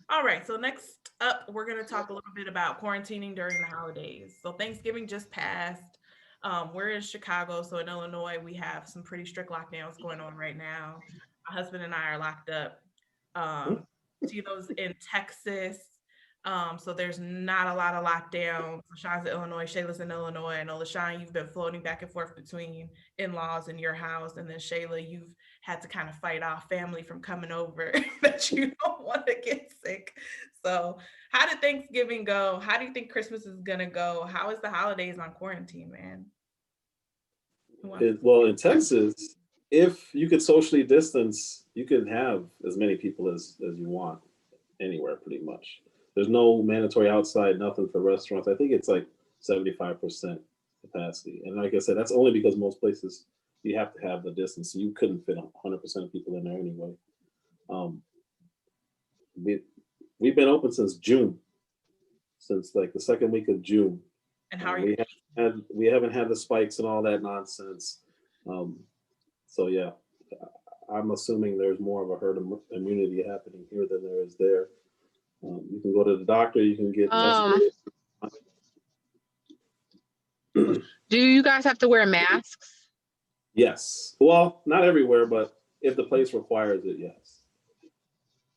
All right, so next up, we're going to talk a little bit about quarantining during the holidays. So Thanksgiving just passed. We're in Chicago, so in Illinois, we have some pretty strict lockdowns going on right now. My husband and I are locked up. Hmm? See those in Texas. So there's not a lot of lockdowns. LaShawn's in Illinois, Shayla's in Illinois. I know LaShawn, you've been floating back and forth between in-laws in your house, and then Shayla, you've had to kind of fight off family from coming over that you don't want to get sick. So, how did Thanksgiving go? How do you think Christmas is gonna go? How is the holidays on quarantine, man? Who wants to Well, in Texas, if you could socially distance, you can have as many people as you want anywhere, pretty much. There's no mandatory outside, nothing for restaurants. I think it's like 75% capacity. And like I said, that's only because most places you have to have the distance. You couldn't fit 100% of people in there anyway. Um, we, we've been open since June, since like the second week of June. and how are you? We haven't had the spikes and all that nonsense. Um, so yeah, I'm assuming there's more of a herd immunity happening here than there is there. You can go to the doctor, you can get tested. Um, do you guys have to wear masks? Yes. Well, not everywhere, but if the place requires it, yes.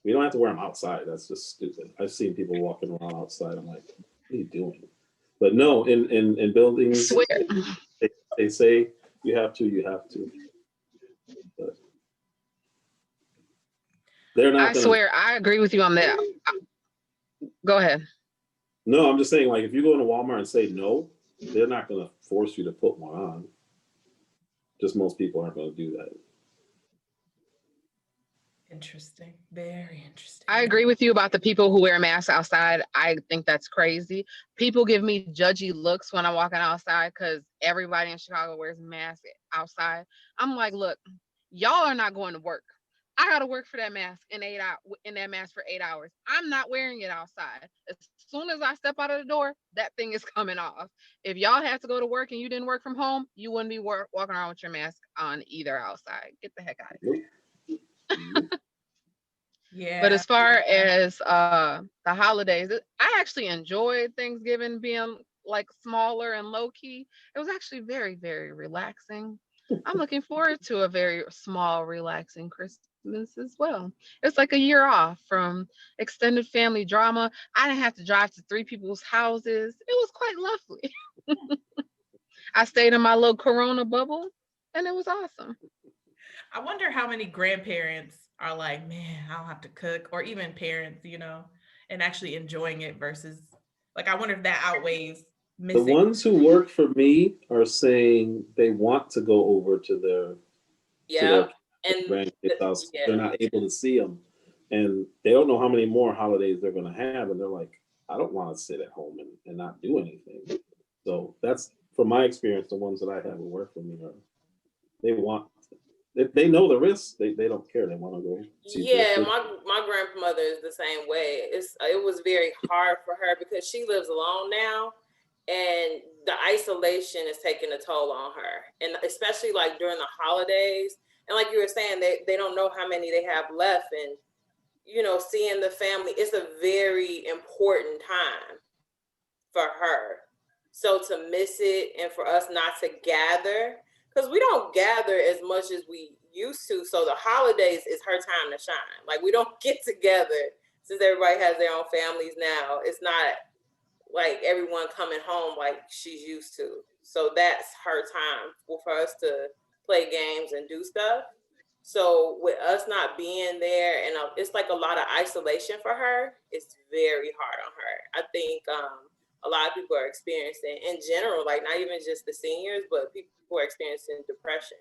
We don't have to wear them outside. That's just stupid. I've seen people walking around outside. I'm like, what are you doing? But no, in I buildings, swear, they say you have to, you have to. But they're not I gonna. swear, I agree with you on that. Go ahead. No, I'm just saying, like, if you go into Walmart and say no, they're not gonna force you to put one on. Just most people aren't gonna do that. Interesting. Very interesting. I agree with you about the people who wear masks outside. I think that's crazy. People give me judgy looks when I'm walking outside because everybody in Chicago wears masks outside. I'm like, look, y'all are not going to work. I gotta work for that mask in that mask for 8 hours. I'm not wearing it outside. As soon as I step out of the door, that thing is coming off. If y'all had to go to work and you didn't work from home, you wouldn't be walking around with your mask on either outside. Get the heck out of Nope. here. Nope. But Yeah. as far as the holidays, I actually enjoyed Thanksgiving being like smaller and low key. It was actually very, very relaxing. I'm looking forward to a very small, relaxing Christmas as well. It's like a year off from extended family drama. I didn't have to drive to three people's houses. It was quite lovely. I stayed in my little Corona bubble, and it was awesome. I wonder how many grandparents are like, man, I don't have to cook, or even parents, and actually enjoying it versus like I wonder if that outweighs The missing. ones who work for me are saying they want to go over to Yeah, their and grandkids' house. They're yeah, not able to see them, and they don't know how many more holidays they're going to have, and they're like, I don't want to sit at home and not do anything. So that's from my experience. The ones that I have who work for me are they want they know the risks. They don't care. They want to go see their yeah. kids. My grandmother is the same way. It was very hard for her because she lives alone now, and the isolation is taking a toll on her, and especially like during the holidays. And like you were saying, they don't know how many they have left, and seeing the family, it's a very important time for her. So to miss it and for us not to gather, because we don't gather as much as we used to. So the holidays is her time to shine. Like we don't get together since everybody has their own families now. It's not like everyone coming home like she's used to. So that's her time for us to play games and do stuff. So with us not being there, and it's like a lot of isolation for her. It's very hard on her. I think a lot of people are experiencing in general, like not even just the seniors, but people are experiencing depression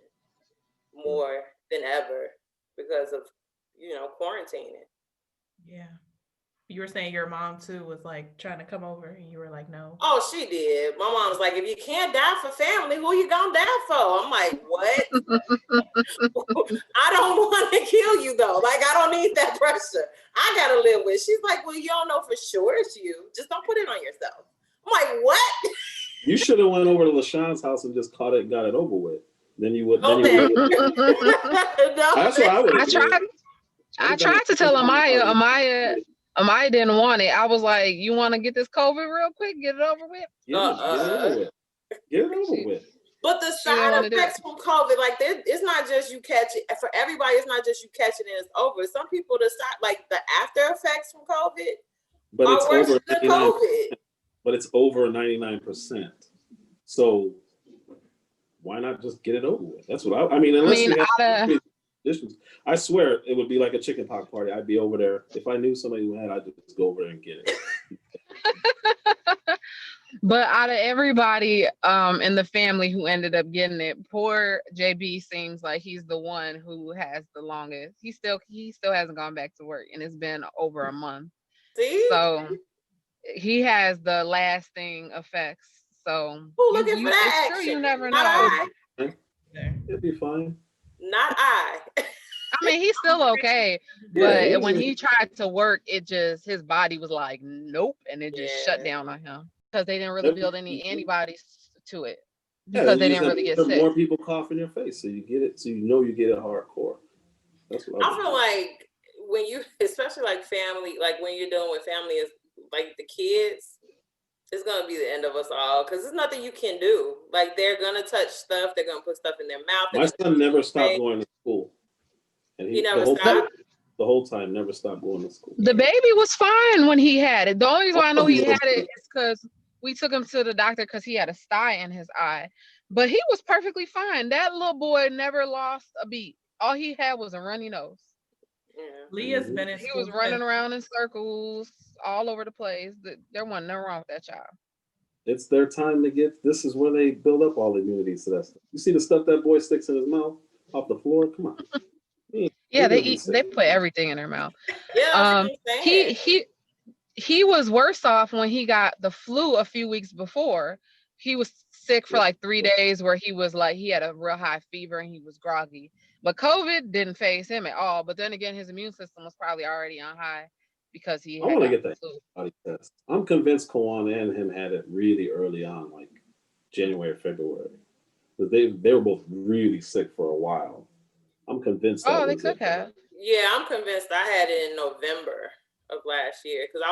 more than ever because of quarantining. Yeah. You were saying your mom too was like trying to come over and you were like, no. Oh, she did. My mom was like, if you can't die for family, who you gonna die for? I'm like, what? I don't want to kill you though. Like, I don't need that pressure. I gotta live with. She's like, well, you don't know for sure it's you. Just don't put it on yourself. I'm like, what? You should have went over to LaShawn's house and just caught it and got it over with. Then you would. Then No, you thank would. you. No, That's what I would I have did. tried. I'd I have done tried the to same tell thing. Amaya. Amaya didn't want it. I was like, you want to get this COVID real quick, get it over with? Get it over with. Get it over with. But the She didn't side want to do it. effects from COVID, like it's not just you catch it. For everybody, it's not just you catch it and it's over. Some people, the after effects from COVID But it's are worse over than 99. COVID. But it's over 99%. So why not just get it over with? That's what I mean. Unless you have conditions, I swear it would be like a chicken pox party. I'd be over there. If I knew somebody who had, I'd just go over there and get it. But out of everybody in the family who ended up getting it, poor JB seems like he's the one who has the longest. He still hasn't gone back to work, and it's been over a month. See? So he has the lasting effects. So who looking for that it's action? true, you never Not know. I. It'll be fine. Not I. I mean, he's still okay, but when he tried to work, his body was like, nope, and it just shut down on him because they didn't really build any antibodies to it because they didn't really get sick. More people cough in your face, so you get it, so you know you get it hardcore. That's what I feel like when you, especially like family, like when you're dealing with family, is like the kids. It's gonna be the end of us all because there's nothing you can do. Like they're gonna touch stuff, they're gonna put stuff in their mouth. My son never stopped going to school, and he never stopped. The whole time, never stopped going to school. The baby was fine when he had it. The only reason why I know he had it is because we took him to the doctor because he had a sty in his eye, but he was perfectly fine. That little boy never lost a beat. All he had was a runny nose. Yeah. Leah's been in school. He was running around in circles all over the place. There wasn't nothing wrong with that child. It's their time to get. This is where they build up all the immunity to that stuff. You see the stuff that boy sticks in his mouth off the floor? Come on. Yeah, they put everything in their mouth. Yeah, he was worse off when he got the flu a few weeks before. He was sick for like 3 days where he was like, he had a real high fever and he was groggy. But COVID didn't phase him at all. But then again, his immune system was probably already on high because he had. I want to get that body test. I'm convinced Kawan and him had it really early on, like January, February. But they were both really sick for a while. I'm convinced. Oh, they could have. Yeah, I'm convinced I had it in November of last year because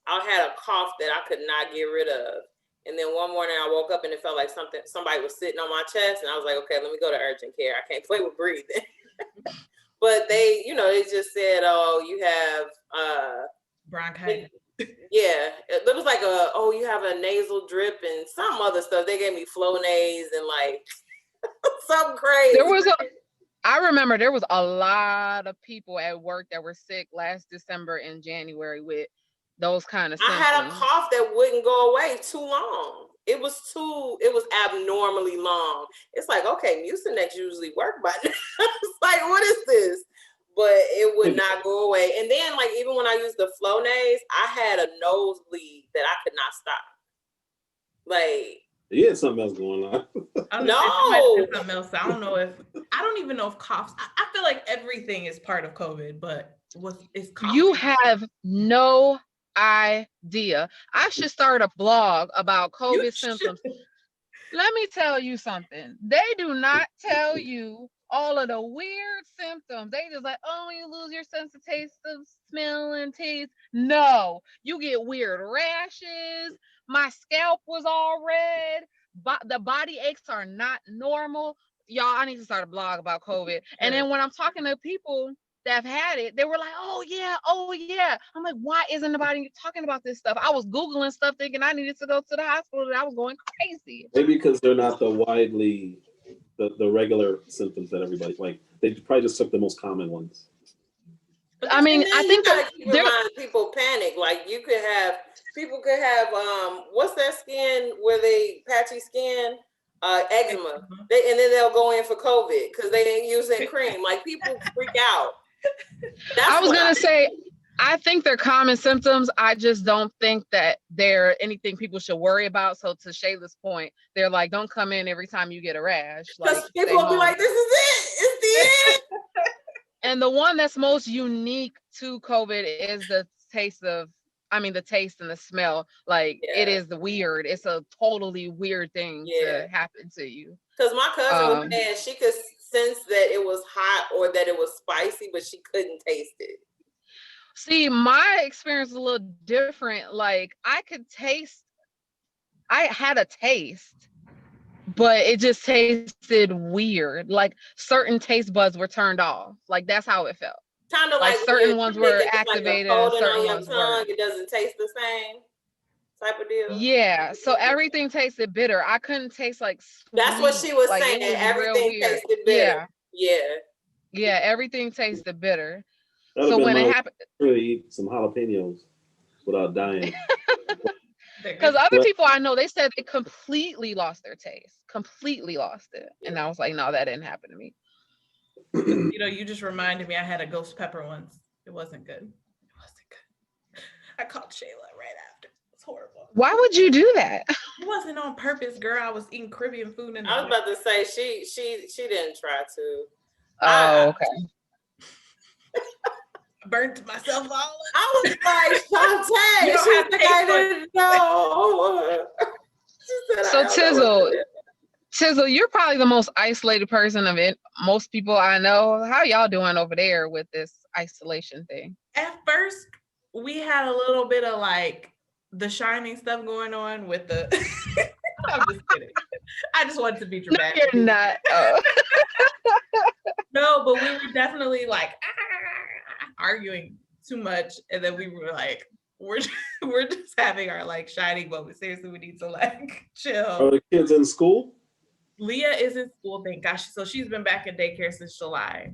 I had a cough that I could not get rid of. And then one morning I woke up and it felt like somebody was sitting on my chest, and I was like, okay, let me go to urgent care. I can't play with breathing. But they just said, oh, you have bronchitis. Yeah, it was like you have a nasal drip and some other stuff. They gave me Flonase and like something crazy. I remember there was a lot of people at work that were sick last December and January with those kind of symptoms. I had a cough that wouldn't go away too long. It was abnormally long. It's like, okay, Mucinex usually work by now. It's like, what is this? But it would not go away. And then like, even when I used the Flonase, I had a nosebleed that I could not stop. Like, you had something else going on. No. Something else. I don't even know if coughs. I feel like everything is part of COVID, but is coughing? You have no idea. I should start a blog about COVID symptoms. Let me tell you something. They do not tell you all of the weird symptoms. They just like, oh, you lose your sense of taste, of smell, and taste. No, you get weird rashes. My scalp was all red. The body aches are not normal. Y'all, I need to start a blog about COVID. And then when I'm talking to people that have had it, they were like, oh yeah. I'm like, why isn't nobody talking about this stuff? I was Googling stuff thinking I needed to go to the hospital and I was going crazy. Maybe because they're not the regular symptoms that everybody, like, they probably just took the most common ones. I mean, I think people panic. Like people could have what's that skin where they patchy skin? Eczema. And then they'll go in for COVID because they ain't using cream. Like people freak out. I was gonna say, I think they're common symptoms. I just don't think that they're anything people should worry about. So to Shayla's point, they're like, don't come in every time you get a rash. Because people will be like, this is it. It's the end. And the one that's most unique to COVID is the taste and the smell. Like it is weird. It's a totally weird thing to happen to you. Because my cousin was saying she could sense that it was hot or that it was spicy, but she couldn't taste it. See, my experience is a little different. Like I had a taste, but it just tasted weird. Like certain taste buds were turned off. Like that's how it felt. Kind of Like like when certain ones were it's like a activated and coating certain on your ones weren't. tongue, it doesn't taste the same type of deal. Yeah, so everything tasted bitter. I couldn't taste like That's what sweet. she was Like saying. it was real Everything weird. tasted bitter. Yeah, Yeah. yeah, everything tasted bitter. That'd So have been when it my happened, to eat some jalapenos without dying. because other But people I know, they said they completely lost their taste, completely lost it, and I was like, no, that didn't happen to me. You know, you just reminded me I had a ghost pepper once. It wasn't good. It wasn't good. I called Shayla right after. It was horrible. Why would you do that? It wasn't on purpose, girl. I was eating Caribbean food in the I was about to say she didn't try to. Oh, okay. burnt myself all up. I was like, Shantae. You don't She's have like, taste I buds. didn't know. She said, So I don't know what to do. Tizzle, you're probably the most isolated person of it. Most people I know. How y'all doing over there with this isolation thing? At first, we had a little bit of like the Shining stuff going on with the. I'm just kidding. I just wanted to be No, dramatic. you're not. Oh. No, but we were definitely like arguing too much, and then we were like, we're just having our like shining moment. Seriously, we need to like chill. Are the kids in school? Leah is in school, thank gosh. So she's been back in daycare since July,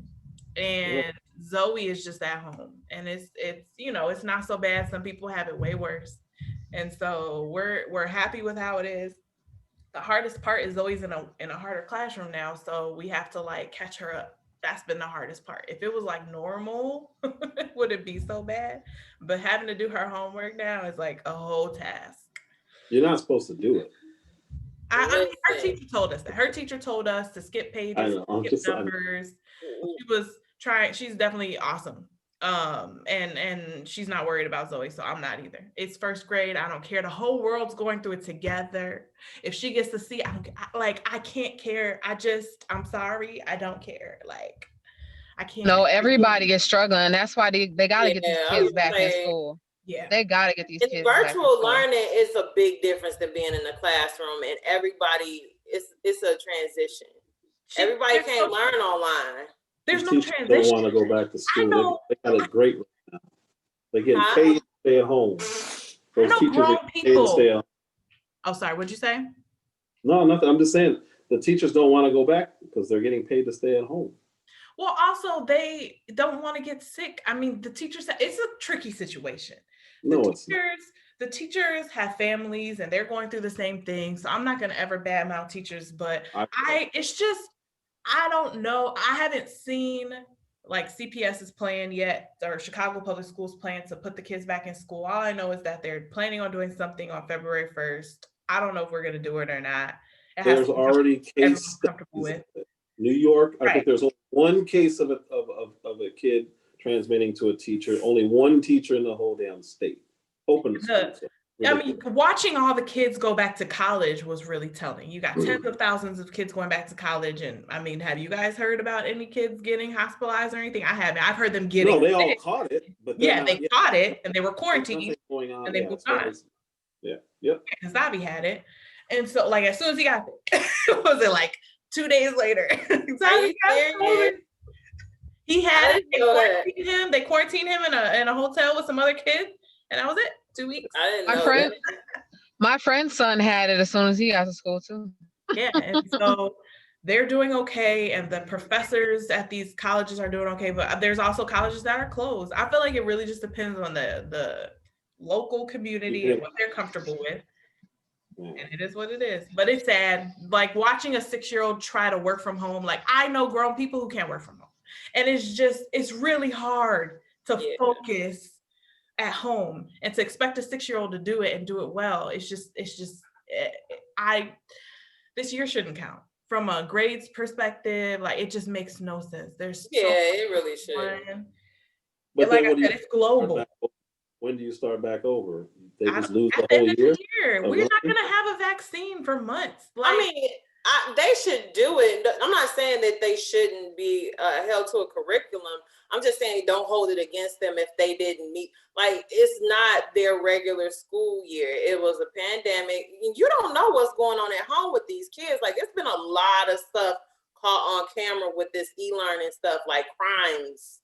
and Zoe is just at home, and it's it's not so bad. Some people have it way worse, and so we're happy with how it is. The hardest part is Zoe's in a harder classroom now, so we have to like catch her up. That's been the hardest part. If it was like normal, it wouldn't be so bad. But having to do her homework now is like a whole task. You're not supposed to do it. I mean, her teacher told us that. Her teacher told us to skip pages, skip numbers. She was trying. She's definitely awesome. And she's not worried about Zoe, so I'm not either. It's first grade. I don't care. The whole world's going through it together. If she gets to see, I can't care. I'm sorry. I don't care. Like, I can't. No, everybody is struggling. That's why they got to get these kids back in school. Yeah, they got to get these kids back in school. Virtual learning is a big difference than being in the classroom, and everybody, it's a transition. Everybody can't learn online. There's no transition. Don't want to go back to school. They got it great right now. They're getting paid to stay at home. Those teachers are paid to stay at home. Oh, sorry. What'd you say? No, nothing. I'm just saying the teachers don't want to go back because they're getting paid to stay at home. Well, also they don't want to get sick. I mean, the teachers, it's a tricky situation. The teachers have families and they're going through the same thing. So I'm not going to ever badmouth teachers, but I don't know. I haven't seen like CPS's plan yet, or Chicago Public Schools plan to put the kids back in school. All I know is that they're planning on doing something on February 1st. I don't know if we're going to do it or not. There's already case with New York. I think there's only one case of a kid transmitting to a teacher. Only one teacher in the whole damn state. Open school. I mean, watching all the kids go back to college was really telling. You got tens of thousands of kids going back to college. And I mean, have you guys heard about any kids getting hospitalized or anything? I haven't. I've heard them getting they all caught it. But they caught it and they were quarantined and they moved on. Yeah. Yep. And Zabi had it. And so like as soon as he got it, was it like 2 days later? Zabi got COVID. He had it. They quarantined him in a hotel with some other kids. And that was it. 2 weeks. I didn't know my friend's son had it as soon as he got to school too. Yeah, and so they're doing okay, and the professors at these colleges are doing okay, but there's also colleges that are closed. I feel like it really just depends on the local community and what they're comfortable with. And it is what it is. But it's sad, like watching a 6-year-old try to work from home. Like I know grown people who can't work from home, and it's really hard to focus at home and to expect a 6-year-old to do it and do it well. This year shouldn't count from a grades perspective. Like it just makes no sense. It really should. But like I said, it's global. When do you start back over? They just lose the whole year. We're not going to have a vaccine for months. I mean, They should do it. I'm not saying that they shouldn't be held to a curriculum. I'm just saying don't hold it against them if they didn't meet. Like, it's not their regular school year. It was a pandemic. You don't know what's going on at home with these kids. Like, it's been a lot of stuff caught on camera with this e-learning stuff, like crimes.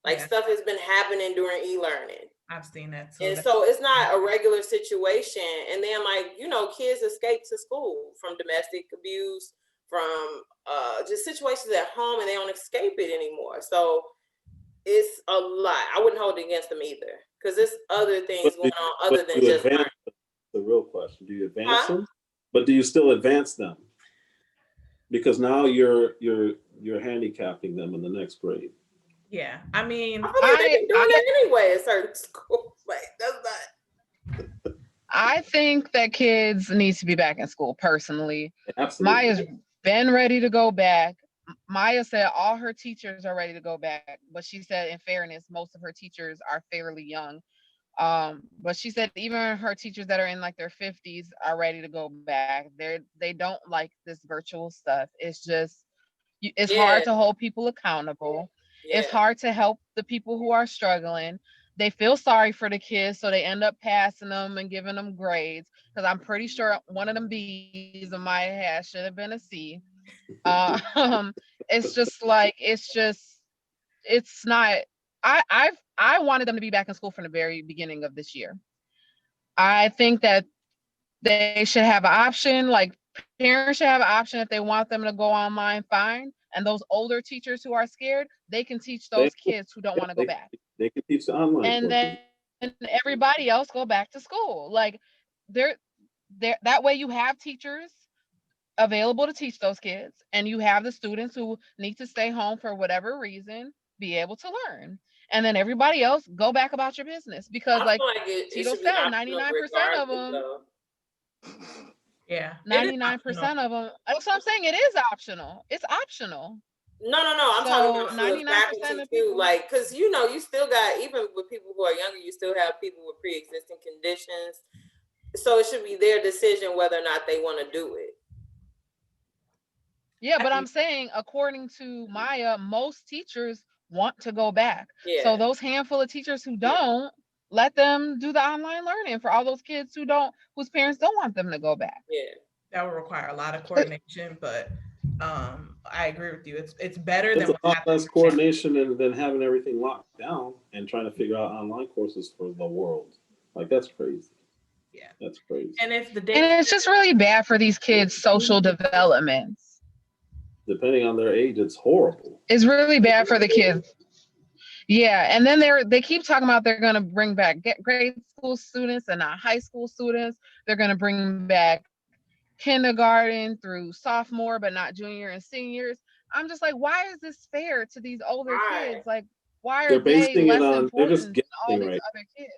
Like, stuff has been happening during e-learning. I've seen that too. And so it's not a regular situation. And then, like, you know, kids escape to school from domestic abuse, from just situations at home, and they don't escape it anymore. So it's a lot. I wouldn't hold it against them either, because there's other things going on other than just learning. The real question: do you advance them? But do you still advance them? Because now you're handicapping them in the next grade. Yeah, I mean, I feel like they've been doing that anyway at certain schools. Like, that's not. I think that kids need to be back in school personally. Absolutely. Maya's been ready to go back. Maya said all her teachers are ready to go back, but she said, in fairness, most of her teachers are fairly young. But she said even her teachers that are in like their 50s are ready to go back. They don't like this virtual stuff. It's just, it's hard to hold people accountable. It's hard to help the people who are struggling. They feel sorry for the kids, so they end up passing them and giving them grades. Because I'm pretty sure one of them B's in my hat should have been a C. It's just like, it's not. I wanted them to be back in school from the very beginning of this year. I think that they should have an option. Like, parents should have an option. If they want them to go online, fine. And those older teachers who are scared, they can teach those kids who don't want to go back. They can teach the online. And then everybody else go back to school. Like, that way you have teachers available to teach those kids, and you have the students who need to stay home for whatever reason be able to learn. And then everybody else go back about your business, because like Tito said, 99% of them. Yeah, 99% of them. That's what I'm saying. It is optional. It's optional. No. I'm talking about 99% too. Like, because you know, you still got, even with people who are younger, you still have people with pre-existing conditions. So it should be their decision whether or not they want to do it. Yeah, but I'm saying, according to Maya, most teachers want to go back. So those handful of teachers who don't, let them do the online learning for all those kids whose parents don't want them to go back. Yeah, that would require a lot of coordination, but I agree with you. It's better than a lot less coordination than having everything locked down and trying to figure out online courses for the world. Like, that's crazy. Yeah, that's crazy. And it's just really bad for these kids' social development. Depending on their age, it's horrible. It's really bad for the kids. Yeah, and then they keep talking about they're going to bring back grade school students and not high school students. They're going to bring back kindergarten through sophomore, but not junior and seniors. I'm just like, why is this fair to these older kids? Like, why are they less important than all these other kids?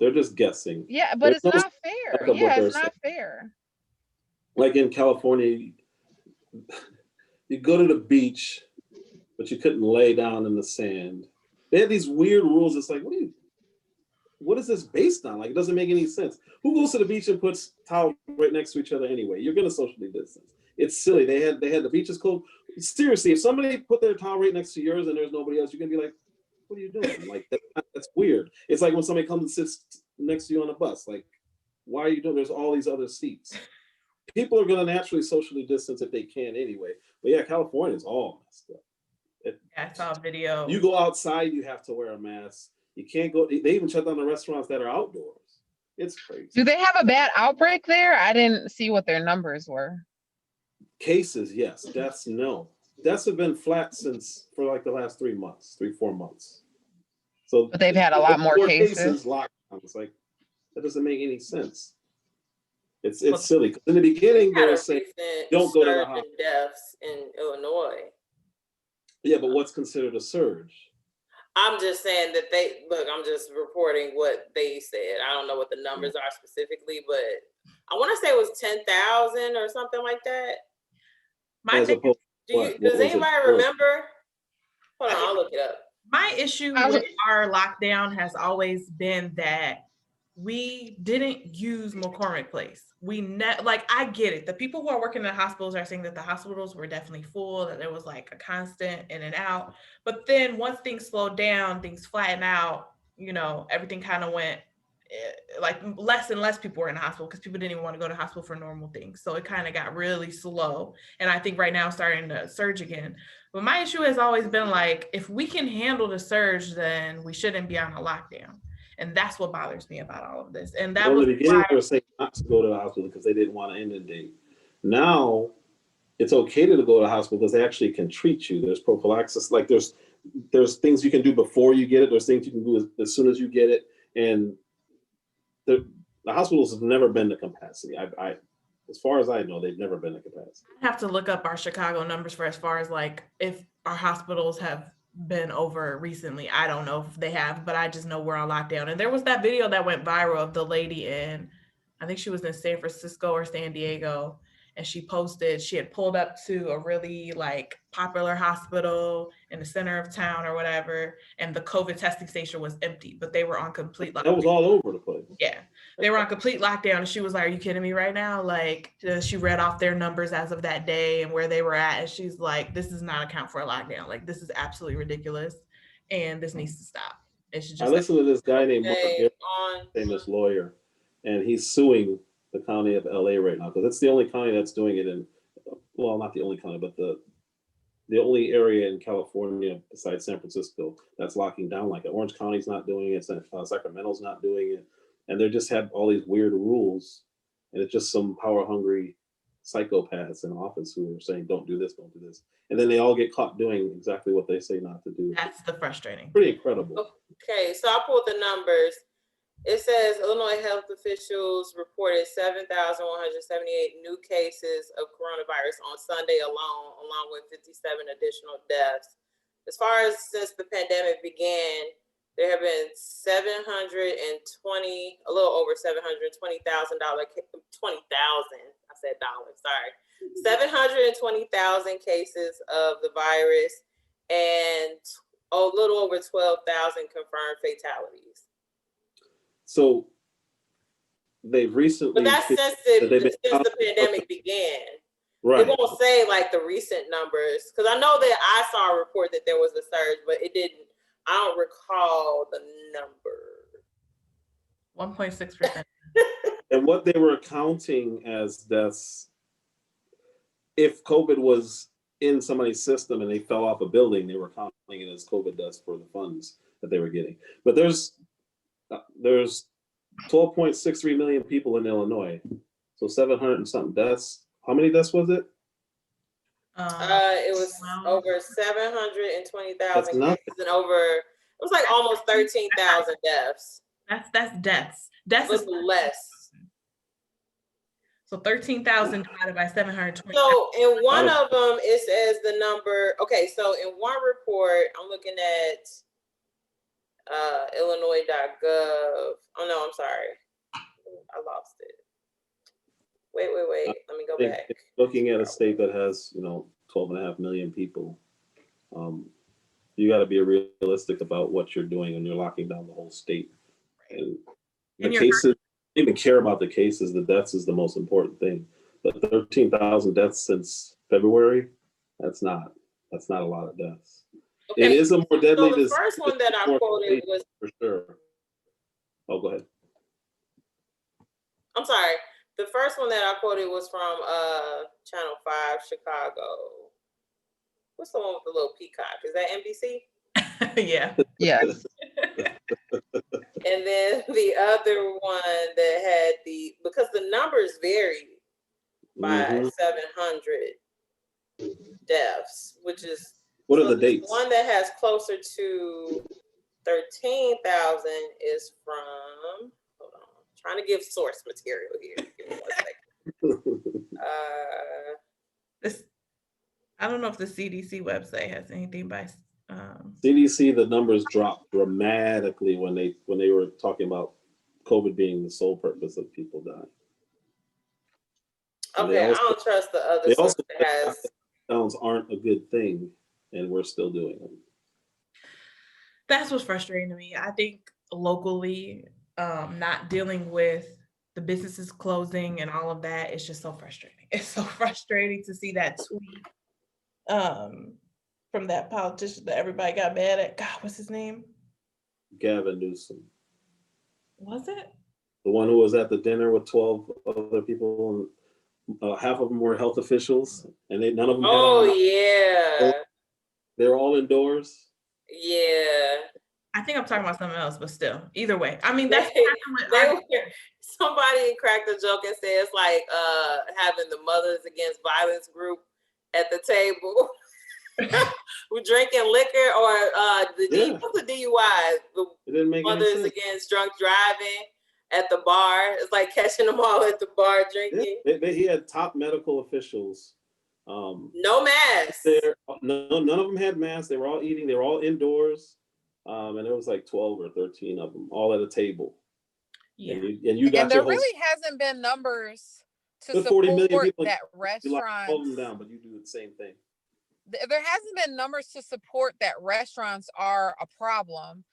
They're just guessing. Yeah, but it's not fair. Yeah, it's not fair. Like in California, you go to the beach, but you couldn't lay down in the sand. They had these weird rules. It's like, what is this based on? Like, it doesn't make any sense. Who goes to the beach and puts towels right next to each other anyway? You're going to socially distance. It's silly. They had the beaches closed. Seriously, if somebody put their towel right next to yours and there's nobody else, you're going to be like, what are you doing? Like, that's weird. It's like when somebody comes and sits next to you on a bus. Like, why are you doing? There's all these other seats. People are going to naturally socially distance if they can anyway. But yeah, California is all messed up. I saw a video. You go outside, you have to wear a mask. You can't go. They even shut down the restaurants that are outdoors. It's crazy. Do they have a bad outbreak there? I didn't see what their numbers were. Cases, yes. Deaths, no. Deaths have been flat for like the last 3 months, 3-4 months. So, but they've had a lot more cases. Lockdowns, like, that doesn't make any sense. It's silly. Because in the beginning, they were saying, don't go to the hospital. Deaths in Illinois. Yeah, but what's considered a surge? I'm just saying that I'm just reporting what they said. I don't know what the numbers are specifically, but I want to say it was 10,000 or something like that. Does anybody remember? Hold on, I'll look it up. My issue with our lockdown has always been that we didn't use McCormick Place. Like, I get it. The people who are working in the hospitals are saying that the hospitals were definitely full, that there was like a constant in and out. But then once things slowed down, things flattened out, everything kind of went like less and less people were in the hospital because people didn't even want to go to the hospital for normal things. So it kind of got really slow. And I think right now it's starting to surge again. But my issue has always been like, if we can handle the surge, then we shouldn't be on a lockdown. And that's what bothers me about all of this. And that Well, was in the beginning, why they were saying not to go to the hospital because they didn't want to inundate. Now it's okay to go to the hospital because they actually can treat you. There's prophylaxis. Like there's things you can do before you get it. There's things you can do as soon as you get it. And the hospitals have never been to capacity. As far as I know, they've never been to capacity. I have to look up our Chicago numbers for as far as like if our hospitals have been over recently. I don't know if they have, but I just know we're on lockdown. And there was that video that went viral of the lady I think she was in San Francisco or San Diego, and she had pulled up to a really like popular hospital in the center of town or whatever, and the COVID testing station was empty, but they were on complete lockdown. That was all over the place. Yeah, they were on complete lockdown, and she was like, "Are you kidding me right now?" Like, she read off their numbers as of that day and where they were at, and she's like, "This does not account for a lockdown. Like, this is absolutely ridiculous, and this needs to stop." It should just. I listened to this guy named Mark Okay, Garrett, famous lawyer, and he's suing the county of LA right now because it's the only county that's doing it well, not the only county, but the only area in California besides San Francisco that's locking down like it. Orange County's not doing it. Sacramento's not doing it. And they just have all these weird rules. And it's just some power hungry psychopaths in office who are saying, don't do this, don't do this. And then they all get caught doing exactly what they say not to do. That's the frustrating. Pretty incredible. Okay, so I pulled the numbers. It says Illinois health officials reported 7,178 new cases of coronavirus on Sunday alone, along with 57 additional deaths. As far as since the pandemic began, there have been a little over $720,000, $20,000, I said dollars, sorry. 720,000 cases of the virus and a little over 12,000 confirmed fatalities. So they've recently. But that's since the pandemic began. Right. It won't say like the recent numbers, because I know that I saw a report that there was a surge, but it didn't. I don't recall the number. 1.6%. And what they were counting as deaths, if COVID was in somebody's system and they fell off a building, they were counting it as COVID deaths for the funds that they were getting. But there's 12.63 million people in Illinois, so 700 and something deaths. How many deaths was it? It was over 720,000 cases and over. It was like almost 13,000 deaths. That's deaths. Deaths is less. So 13,000 divided by 720. So in one of them, it says the number. Okay, so in one report, I'm looking at Illinois.gov. Oh no, I'm sorry, I lost it. Wait. Let me go back. Looking at a state that has 12.5 million people, you got to be realistic about what you're doing when you're locking down the whole state. And the cases, even care about the cases. The deaths is the most important thing. But 13,000 deaths since February, that's not a lot of deaths. Okay. It is a more deadly disease. So the first one that I quoted was for sure. Oh, go ahead. I'm sorry. The first one that I quoted was from Channel 5 Chicago. What's the one with the little peacock? Is that NBC? Yeah. Yes. And then the other one that had because the numbers vary by 700 deaths, which is what are the dates? One that has closer to 13,000 is from. Hold on, I'm trying to give source material here. Give me 1 second. I don't know if the CDC website has anything by. CDC, the numbers dropped dramatically when they were talking about COVID being the sole purpose of people dying. Okay, I don't trust the other. They also lockdowns aren't a good thing, and we're still doing them. That's what's frustrating to me. I think locally, not dealing with the businesses closing and all of that. It's just so frustrating. It's so frustrating to see that tweet from that politician that everybody got mad at. God, what's his name? Gavin Newsom. Was it? The one who was at the dinner with 12 other people, and half of them were health officials, and none of them had Oh, on. yeah. They were all indoors. Yeah. I think I'm talking about something else, but still, either way. I mean, somebody cracked a joke and said it's like having the Mothers Against Violence group at the table. We're drinking liquor or what's the DUI? It didn't make Mothers any sense. Against Drunk Driving at the bar. It's like catching them all at the bar drinking. Yeah, he had top medical officials. No masks. None of them had masks. They were all eating. They were all indoors. And there was like 12 or 13 of them all at a table. Yeah. And there really hasn't been numbers to support 40 million people, that restaurants. Hold them down, but you do the same thing. There hasn't been numbers to support that restaurants are a problem.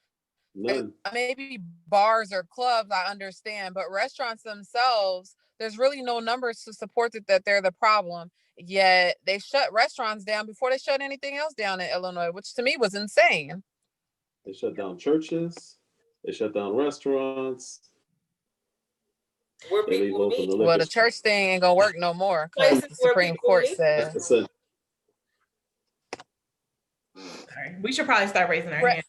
None. Maybe bars or clubs, I understand, but restaurants themselves, there's really no numbers to support that they're the problem. Yet they shut restaurants down before they shut anything else down in Illinois, which to me was insane. They shut down churches. They shut down restaurants. Where people meet. Well, the church thing ain't gonna work no more because the Supreme Court said. Sorry. We should probably start raising our hands.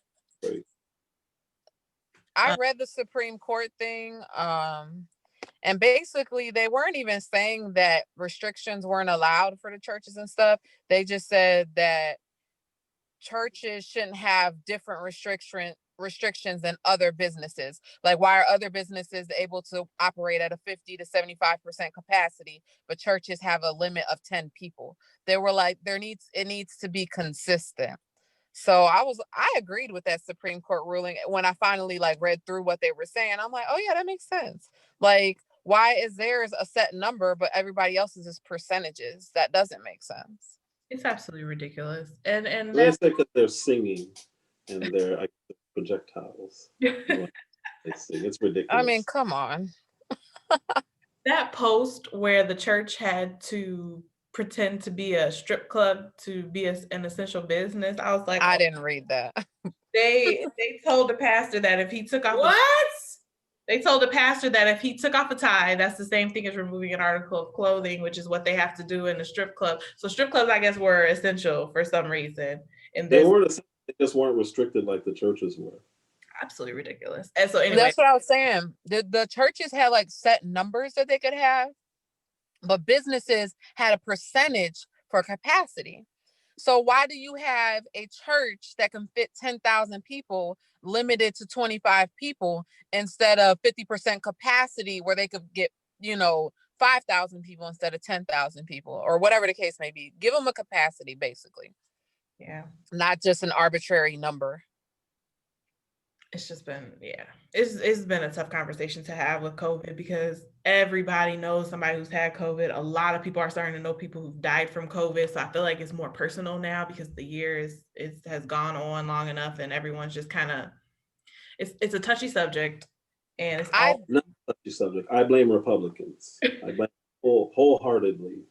I read the Supreme Court thing, and basically they weren't even saying that restrictions weren't allowed for the churches and stuff. They just said that churches shouldn't have different restrictions than other businesses. Like, why are other businesses able to operate at a 50 to 75% capacity, but churches have a limit of 10 people? They were like, it needs to be consistent. So I agreed with that Supreme Court ruling when I finally read through what they were saying. I'm like, oh yeah, that makes sense. Like, why is theirs a set number, but everybody else's is percentages? That doesn't make sense. It's absolutely ridiculous. And they say because they're singing and they're projectiles. It's ridiculous. I mean, come on. That post where the church had to pretend to be a strip club to be an essential business, I was like, I didn't read that. They told the pastor that if he took off they told the pastor that if he took off a tie, that's the same thing as removing an article of clothing, which is what they have to do in the strip club. So strip clubs, I guess, were essential for some reason. They just weren't restricted like the churches were. Absolutely ridiculous. And so anyway, that's what I was saying. The churches had set numbers that they could have, but businesses had a percentage for capacity. So why do you have a church that can fit 10,000 people limited to 25 people instead of 50% capacity where they could get, 5,000 people instead of 10,000 people, or whatever the case may be? Give them a capacity, basically. Yeah. Not just an arbitrary number. It's just been, it's been a tough conversation to have with COVID because everybody knows somebody who's had COVID. A lot of people are starting to know people who've died from COVID. So I feel like it's more personal now because the year has gone on long enough and everyone's just kind of, it's a touchy subject. And it's not a touchy subject. I blame Republicans. I blame wholeheartedly.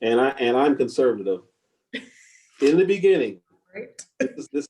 And I'm conservative. In the beginning, right. this